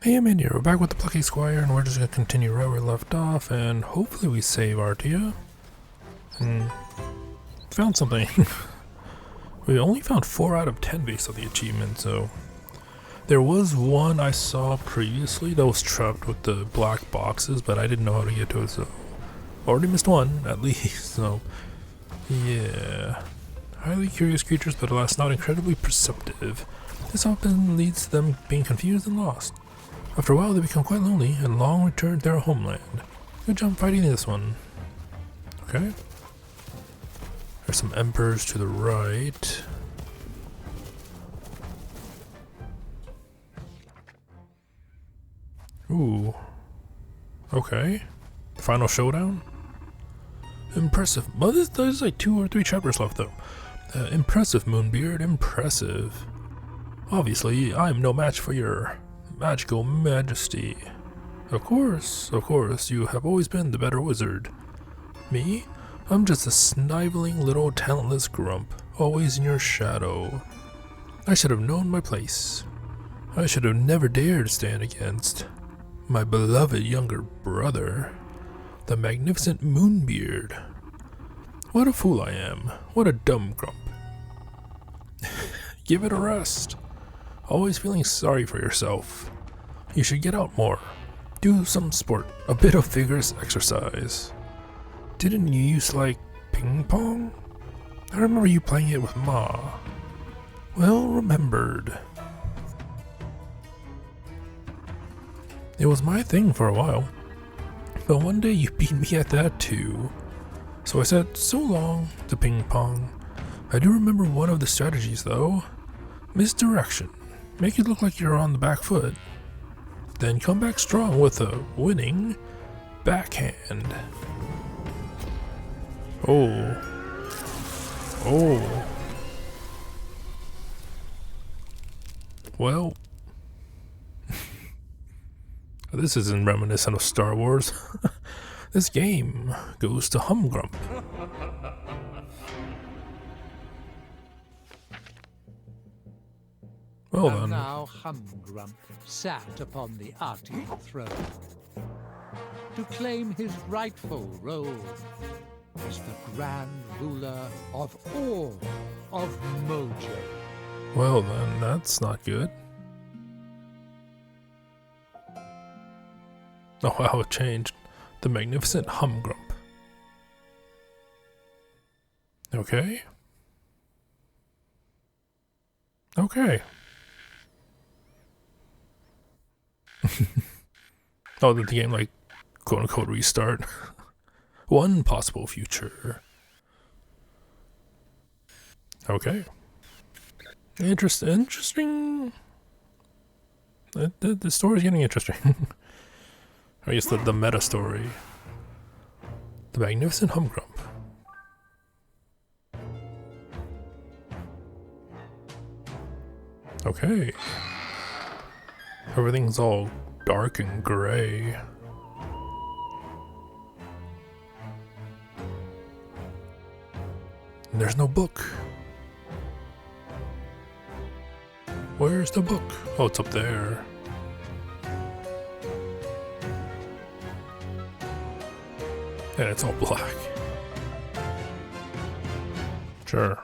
Hey, I'm Andy. We're back with the Plucky Squire, and we're just gonna continue right where we left off, and hopefully we save Artia. And found something. We only found 4 out of 10 based on the achievement, so there was one I saw previously that was trapped with the black boxes, but I didn't know how to get to it, so already missed one at least. So yeah, highly curious creatures, but alas not incredibly perceptive. This often leads to them being confused and lost. After a while, they become quite lonely and long return to their homeland. Good job fighting this one. Okay. There's some emperors to the right. Ooh. Okay. Final showdown? Impressive. Well, there's like 2 or 3 chapters left though. Impressive, Moonbeard. Impressive. Obviously, I'm no match for your magical majesty. Of course, you have always been the better wizard. Me? I'm just a sniveling little talentless grump, always in your shadow. I should have known my place. I should have never dared stand against my beloved younger brother, the magnificent Moonbeard. What a fool I am. What a dumb grump. Give it a rest. Always feeling sorry for yourself. You should get out more. Do some sport, a bit of vigorous exercise. Didn't you used to like ping pong? I remember you playing it with Ma. Well remembered. It was my thing for a while, but one day you beat me at that too. So I said so long to ping pong. I do remember one of the strategies though. Misdirection. Make it look like you're on the back foot. Then come back strong with a winning backhand. Oh. Oh. Well. This isn't reminiscent of Star Wars. This game goes to Humgrump. Well and then. now Humgrump sat upon the Arctic throne to claim his rightful role as the grand ruler of all of Mojo. Well then, that's not good. Oh wow, it changed. The magnificent Humgrump. Okay. Okay. Oh, did the game like quote unquote restart? One possible future. Okay. Interesting. The story's getting interesting. I guess the meta story. The magnificent Humgrump. Okay. Everything's all dark and gray. And there's no book. Where's the book? Oh, it's up there. And it's all black. Sure.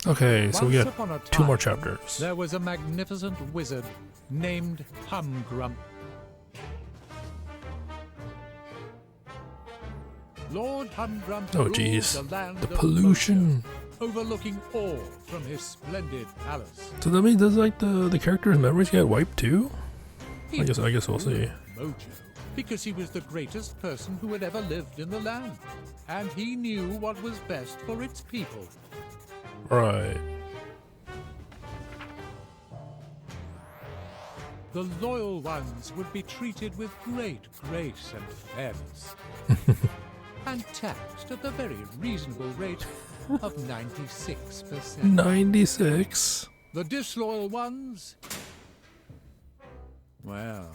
Okay, so we Once got upon a 2 more time, chapters. There was a magnificent wizard named Humgrump. Lord Humgrump Oh ruled geez, the land the of pollution. Mojo, overlooking all from his splendid palace. So that means does like the character's memories get wiped too? He I guess we'll see. Mojo because he was the greatest person who had ever lived in the land, and he knew what was best for its people. Right. The loyal ones would be treated with great grace and fairness, and taxed at the very reasonable rate of 96%. 96. The disloyal ones, well,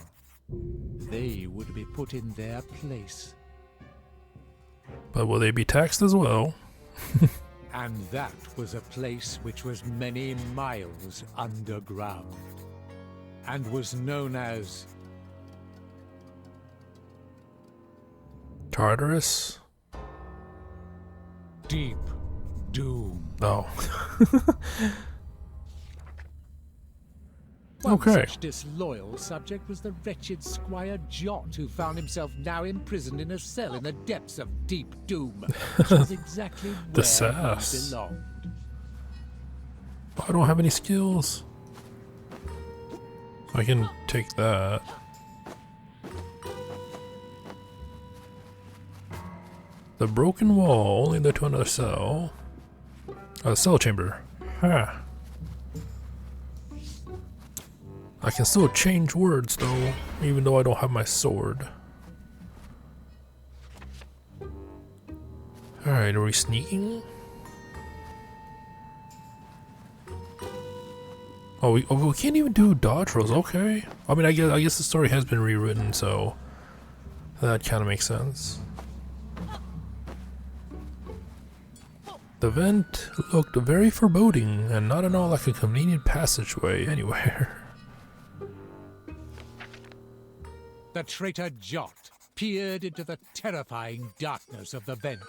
they would be put in their place. But will they be taxed as well? And that was a place which was many miles underground. and was known as Tartarus? Deep Doom. Oh. One Okay. such disloyal subject was the wretched Squire Jot, who found himself now imprisoned in a cell in the depths of Deep Doom, which was exactly where The he sass. belonged. I don't have any skills. I can take that. The broken wall only led to another cell. A cell chamber. Ha. I can still change words though, even though I don't have my sword. Alright, are we sneaking? Oh, we can't even do dodge rolls, okay. I mean, I guess the story has been rewritten, so that kind of makes sense. The vent looked very foreboding and not at all like a convenient passageway anywhere. The traitor Jot peered into the terrifying darkness of the vent.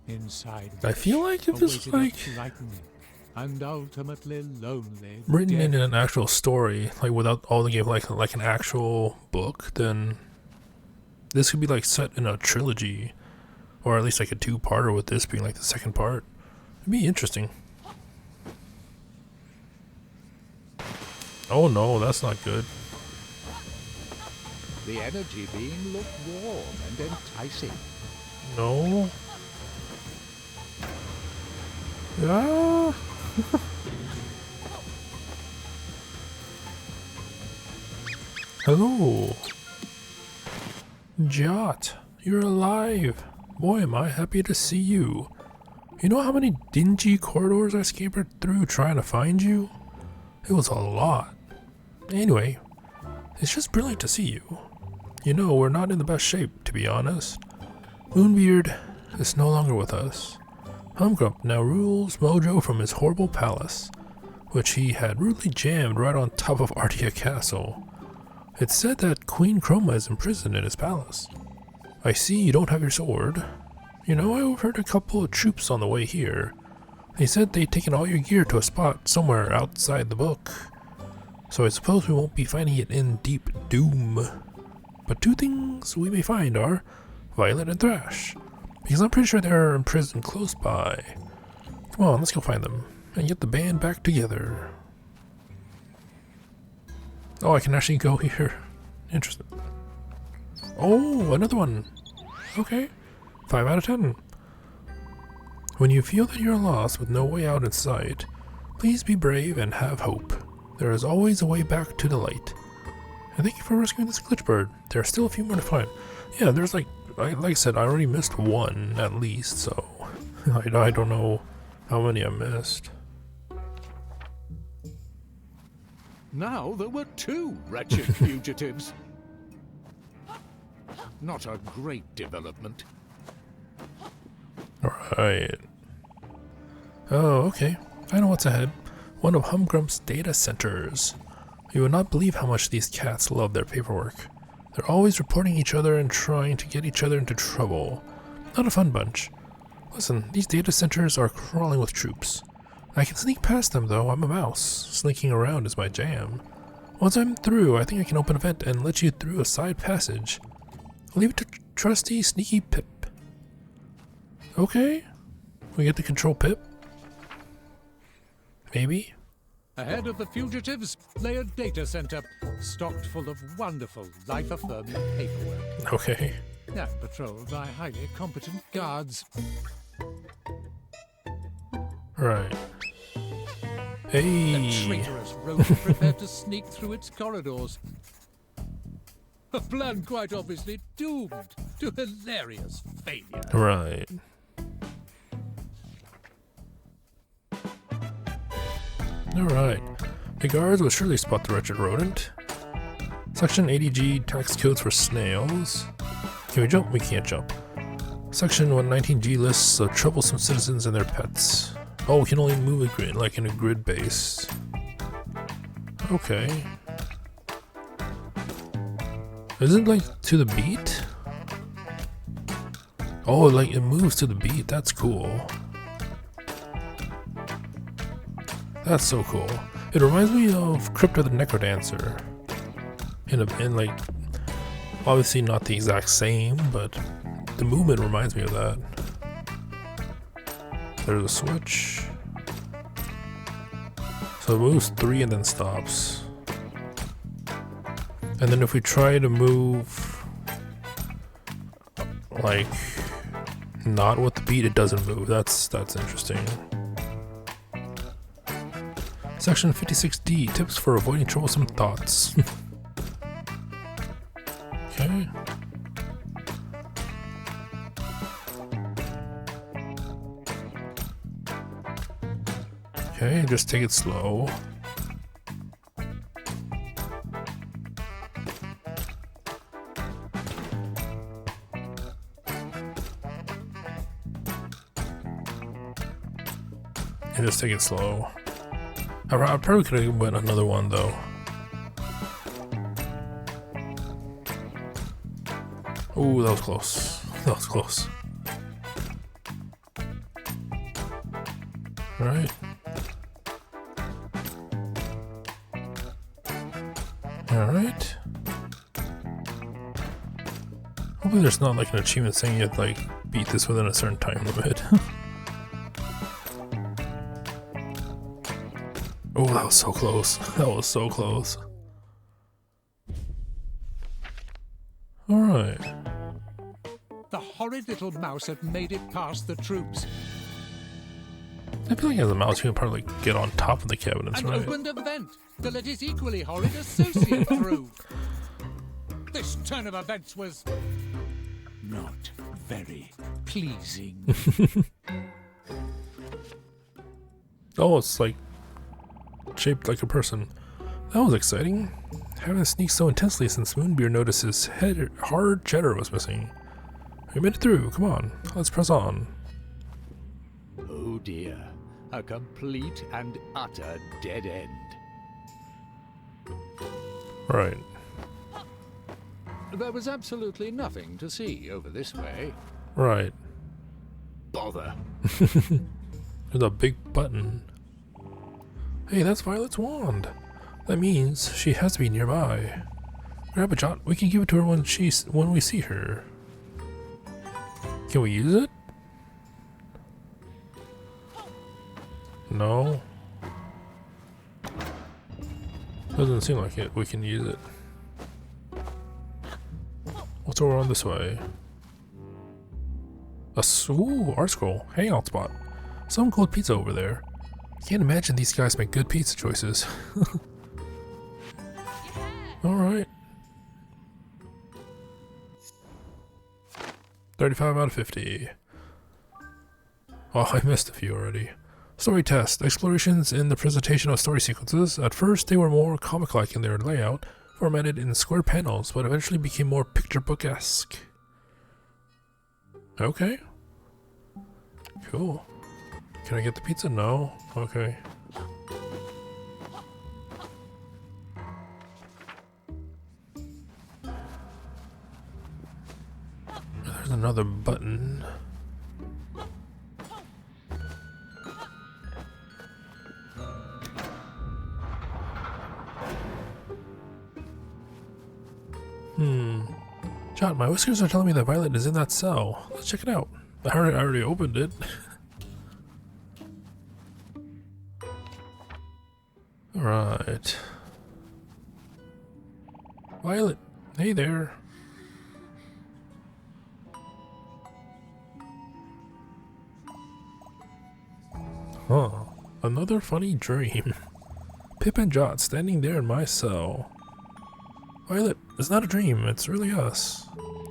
Inside, I feel like if it's awaited like a frightening and ultimately lonely written death. in an actual story, like without all the game, like an actual book, then this could be like set in a trilogy, or at least like a two-parter with this being like the second part. It'd be interesting. Oh no, that's not good. The energy beam looked warm and enticing. No. Ah. Hello. Jot, you're alive. Boy, am I happy to see you. You know how many dingy corridors I scampered through trying to find you? It was a lot. Anyway, it's just brilliant to see you. You know, we're not in the best shape, to be honest. Moonbeard is no longer with us. Humgrump now rules Mojo from his horrible palace, which he had rudely jammed right on top of Artia Castle. It's said that Queen Chroma is imprisoned in his palace. I see you don't have your sword. You know, I overheard a couple of troops on the way here. They said they'd taken all your gear to a spot somewhere outside the book. So I suppose we won't be finding it in Deep Doom. But two things we may find are Violet and Thrash, because I'm pretty sure they're imprisoned close by. Come on, let's go find them and get the band back together. Oh, I can actually go here. Interesting. Oh, another one. Okay, 5 out of 10. When you feel that you're lost with no way out in sight, please be brave and have hope. There is always a way back to the light. And thank you for rescuing this glitch bird. There are still a few more to find. Yeah, there's like I said, I already missed one at least, so I don't know how many I missed. Now there were two wretched fugitives. Not a great development. Alright. Oh, okay. I know what's ahead. One of Humgrump's data centers. You would not believe how much these cats love their paperwork. They're always reporting each other and trying to get each other into trouble. Not a fun bunch. Listen, these data centers are crawling with troops. I can sneak past them though, I'm a mouse. Sneaking around is my jam. Once I'm through, I think I can open a vent and let you through a side passage. I'll leave it to trusty Sneaky Pip. Okay. We get to control Pip? Maybe? Ahead of the fugitives lay a data center, stocked full of wonderful, life-affirming paperwork, Okay. and patrolled by highly competent guards. Right. The Hey. traitorous rogue prepared to sneak through its corridors. A plan quite obviously doomed to hilarious failure. Right. Alright. The guards will surely spot the wretched rodent. Section 80G tax codes for snails. Can we jump? We can't jump. Section 119G lists of troublesome citizens and their pets. Oh, we can only move a grid, like in a grid base. Okay. Is it like to the beat? Oh, like it moves to the beat. That's cool. That's so cool. It reminds me of Crypto the Necrodancer. In like, obviously not the exact same, but the movement reminds me of that. There's a switch. So it moves 3 and then stops. And then if we try to move like not with the beat, it doesn't move. That's interesting. Section 56D, tips for avoiding troublesome thoughts. Okay. Okay, just take it slow. And just take it slow. I probably could have went another one though. Ooh, that was close. That was close. Alright. Alright. Hopefully there's not like an achievement saying you have to like beat this within a certain time limit. Oh, that was so close. That was so close. Alright. The horrid little mouse had made it past the troops I feel like as a mouse you can probably get on top of the cabinets, and right? opened a vent to let his equally horrid associate through. This turn of events was not very pleasing. Oh, it's like shaped like a person. That was exciting. Having sneaked so intensely since Moonbeard noticed his hard cheddar was missing. We made it through. Come on, let's press on. Oh dear, a complete and utter dead end. Right. There was absolutely nothing to see over this way. Right. Bother. There's a big button. Hey, that's Violet's wand. That means she has to be nearby. Grab it, Jot. We can give it to her when we see her. Can we use it? No. Doesn't seem like it. We can use it. What's over on this way? Ooh, art scroll. Hangout spot. Some cold pizza over there. Can't imagine these guys make good pizza choices. Alright. 35 out of 50. Oh, I missed a few already. Story test. Explorations in the presentation of story sequences. At first, they were more comic-like in their layout, formatted in square panels, but eventually became more picture book-esque. Okay. Cool. Can I get the pizza? No? Okay. There's another button. John, my whiskers are telling me that Violet is in that cell. Let's check it out. I already opened it. Alright. Violet, hey there. Huh. Another funny dream. Pip and Jot standing there in my cell. Violet, it's not a dream, it's really us.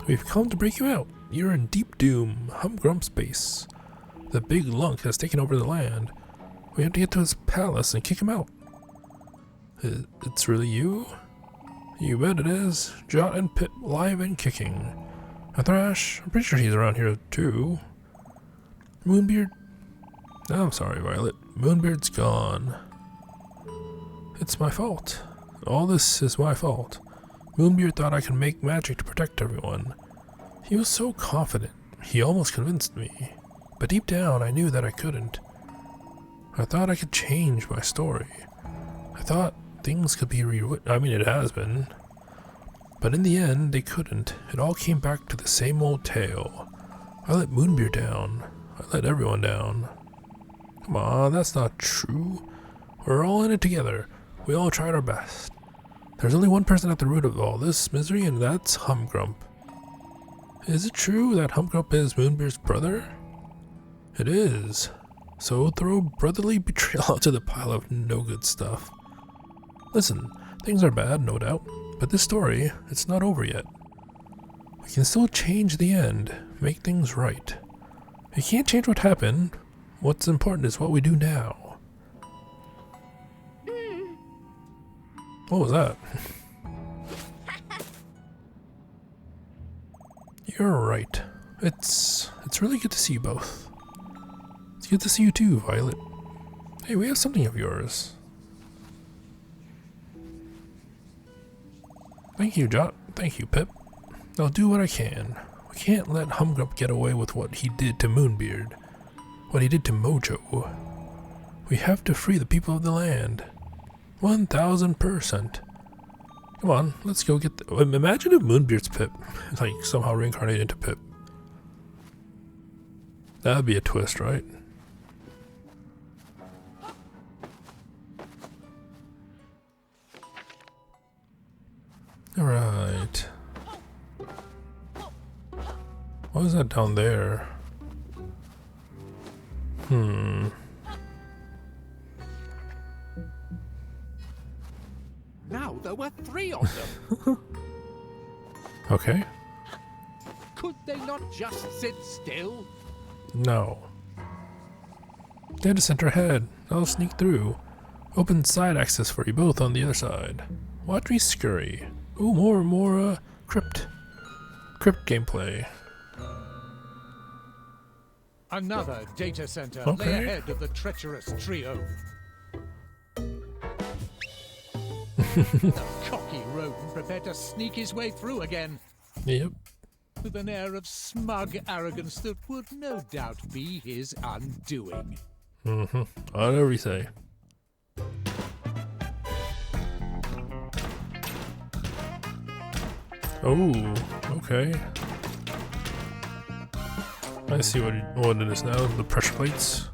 We've come to break you out. You're in deep doom, Humgrump's base. The big lunk has taken over the land. We have to get to his palace and kick him out. It's really you? You bet it is. Jot and Pip live and kicking. And Thrash, I'm pretty sure he's around here too. Moonbeard? I'm sorry, Violet. Moonbeard's gone. It's my fault. All this is my fault. Moonbeard thought I could make magic to protect everyone. He was so confident. He almost convinced me. But deep down, I knew that I couldn't. I thought I could change my story. I thought things could be rewritten. I mean, it has been. But in the end, they couldn't. It all came back to the same old tale. I let Moonbeard down. I let everyone down. Come on, that's not true. We're all in it together. We all tried our best. There's only one person at the root of all this misery, and that's Humgrump. Is it true that Humgrump is Moonbeard's brother? It is. So throw brotherly betrayal onto the pile of no good stuff. Listen, things are bad, no doubt, but this story, it's not over yet. We can still change the end, make things right. We can't change what happened. What's important is what we do now. What was that? You're right. It's really good to see you both. It's good to see you too, Violet. Hey, we have something of yours. Thank you, Jot. Thank you, Pip. I'll do what I can. We can't let Humgrump get away with what he did to Moonbeard. What he did to Mojo. We have to free the people of the land. 1000%. Come on, let's go get the... Imagine if Moonbeard's Pip, like, somehow reincarnated into Pip. That'd be a twist, right? Alright. What is that down there? Now there were 3 of them. Okay. Could they not just sit still? No. Data center ahead. I'll sneak through. Open side access for you both on the other side. Watch me scurry. Ooh, more crypt gameplay. Another data center Okay. lay ahead of the treacherous trio. The cocky rodent prepared to sneak his way through again, Yep. with an air of smug arrogance that would no doubt be his undoing. Whatever you say. Oh, okay. I see what it is now. The pressure plates.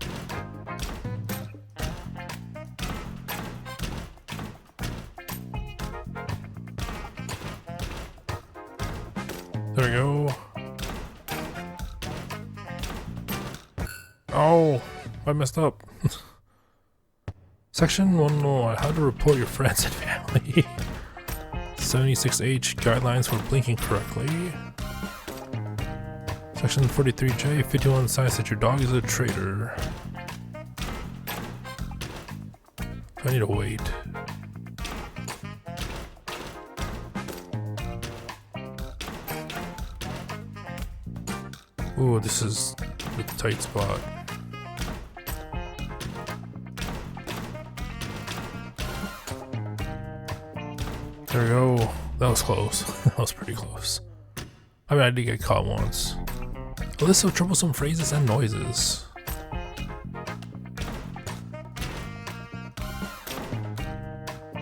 There we go. Oh, I messed up. Section 101, how to report your friends and family. 76H, guidelines for blinking correctly. Section 43J, 51 signs that your dog is a traitor. I need to wait. Ooh, this is a tight spot. There we go. That was close. That was pretty close. I mean, I did get caught once. A list of troublesome phrases and noises.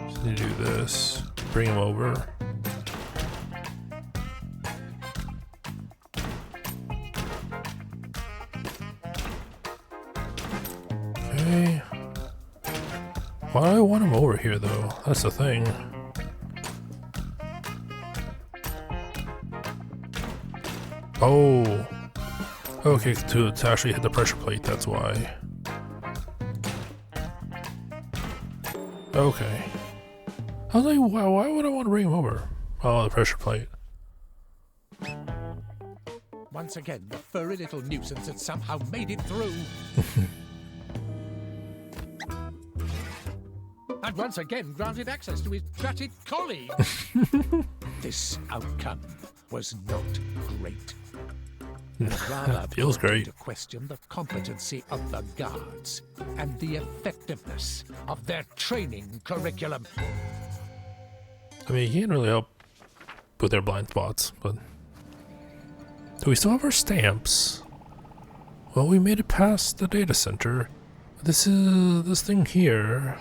Just need to do this. Bring him over. Okay. Why do I want him over here though? That's the thing. Oh. Okay, to actually hit the pressure plate, that's why. Okay. I was like, wow, why would I want to bring him over? Oh, the pressure plate. Once again, the furry little nuisance had somehow made it through. And once again granted access to his dratted colleagues. This outcome was not great. Rather Feels brought great. into question the competency of the guards and the effectiveness of their training curriculum. I mean, you can't really help with their blind spots, but... Do we still have our stamps? Well, we made it past the data center. This thing here.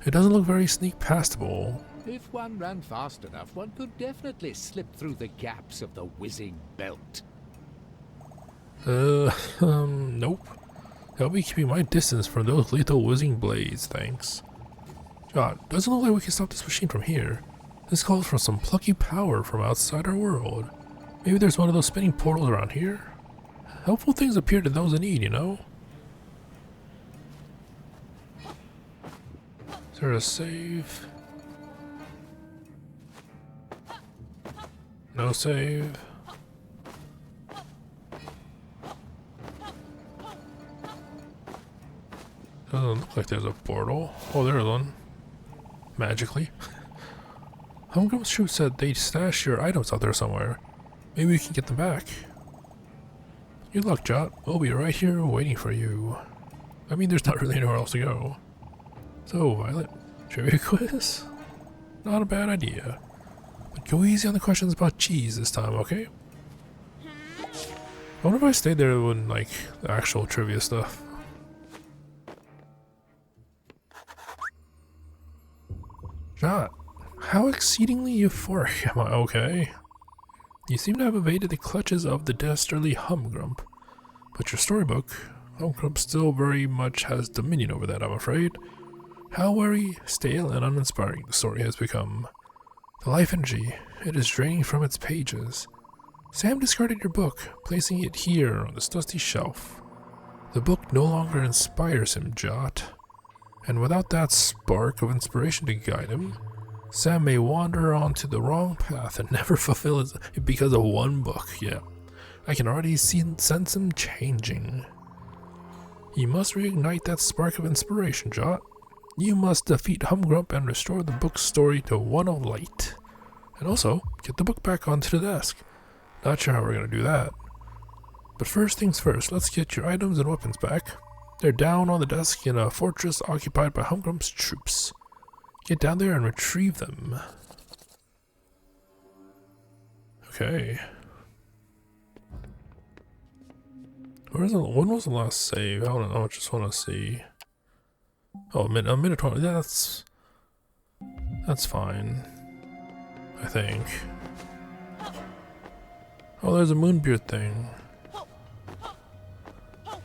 It doesn't look very sneak pastable. If one ran fast enough, one could definitely slip through the gaps of the whizzing belt. Nope. I'll be keeping my distance from those lethal whizzing blades, thanks. God, doesn't look like we can stop this machine from here. This calls for some plucky power from outside our world. Maybe there's one of those spinning portals around here? Helpful things appear to those in need, you know? Is there a save? No save. Doesn't look like there's a portal. Oh, there's one. Magically. Humgum's troop said they stashed your items out there somewhere. Maybe we can get them back. Good luck, Jot. We'll be right here waiting for you. I mean, there's not really anywhere else to go. So, Violet, trivia quiz? Not a bad idea. But go easy on the questions about cheese this time, okay? I wonder if I stayed there when, like, the actual trivia stuff. Jot, how exceedingly euphoric am I, okay? You seem to have evaded the clutches of the dastardly Humgrump, but your storybook, Humgrump still very much has dominion over that, I'm afraid. How weary, stale, and uninspiring the story has become. The life energy, it is draining from its pages. Sam discarded your book, placing it here on this dusty shelf. The book no longer inspires him, Jot. And without that spark of inspiration to guide him, Sam may wander onto the wrong path and never fulfill it because of one book. Yeah, I can already sense him changing. You must reignite that spark of inspiration, Jot. You must defeat Humgrump and restore the book's story to one of light. And also, get the book back onto the desk. Not sure how we're going to do that. But first things first, let's get your items and weapons back. They're down on the desk in a fortress occupied by Humgrump's troops. Get down there and retrieve them. Okay. When was the last save? I don't know, I just want to see. Oh, a minute 20. Yeah, that's fine. I think. Oh, there's a Moonbeard thing.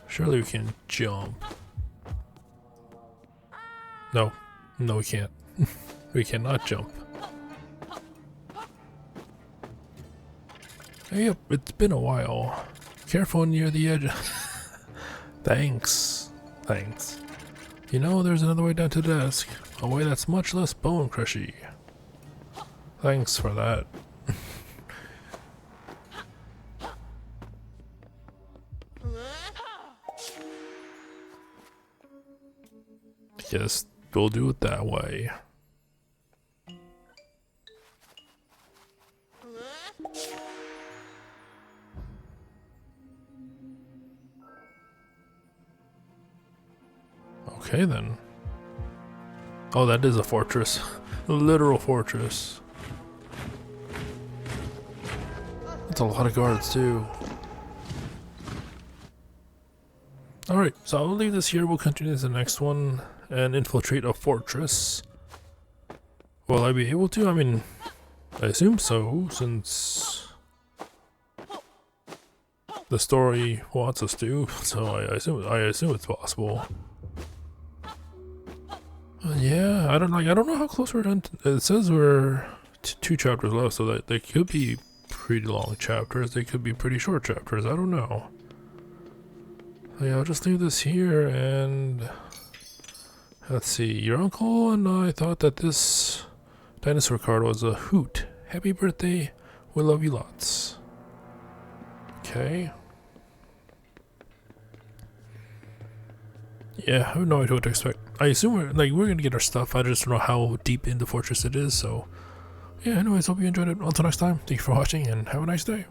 Surely we can jump. No, we can't. We cannot jump. Hey, it's been a while. Careful near the edge. Thanks. You know, there's another way down to the desk. A way that's much less bone crushy. Thanks for that. Yes, we'll do it that way. Okay then. Oh, that is a fortress. A literal fortress. That's a lot of guards too. Alright, so I'll leave this here. We'll continue to the next one and infiltrate a fortress. Will I be able to? I mean, I assume so, since the story wants us to. So I assume it's possible. Yeah, I don't know how close we're done. It says we're 2 chapters left, so that they could be pretty long chapters. They could be pretty short chapters. I don't know. So yeah, I'll just leave this here, and let's see. Your uncle and I thought that this dinosaur card was a hoot. Happy birthday. We love you lots. Okay. Yeah, I have no idea what to expect. I assume we're gonna get our stuff. I just don't know how deep in the fortress it is. So, yeah. Anyways, hope you enjoyed it. Until next time, thank you for watching, and have a nice day.